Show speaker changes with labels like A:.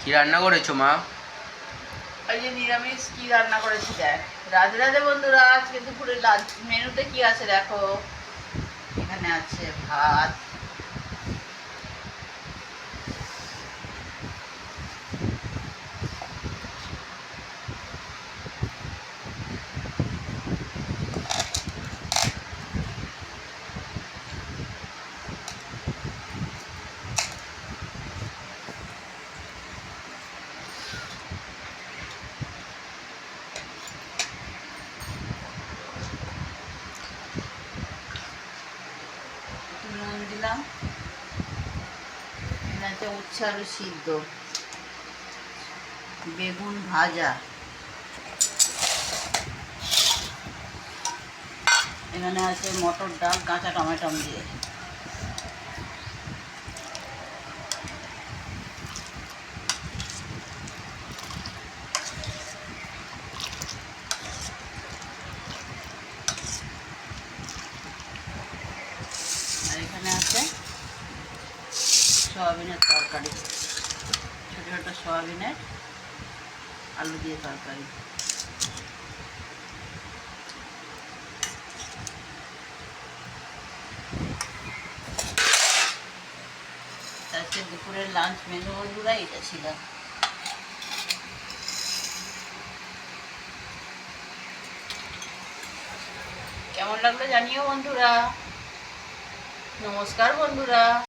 A: কি রান্না করেছো মা?
B: এই যে নিরামিষ কি রান্না করেছি দেখ। রাধে রাধে বন্ধুরা, আজকে দুপুরে লাঞ্চ মেনুতে কি আছে দেখো। এখানে আছে ভাত, নুন দিলাম, এখানে আছে উচ্ছে আলু সিদ্ধ, বেগুন ভাজা, এখানে আছে মটর ডাল কাঁচা টমেটো দিয়ে। আর এখানে আছে সয়াবিনের তরকারি, ছোটো ছোটো সয়াবিনের আলু দিয়ে তরকারি। আজকে দুপুরের লাঞ্চ মেনু বন্ধুরা এটা ছিল। কেমন লাগলো জানিও বন্ধুরা। নমস্কার বন্ধুরা।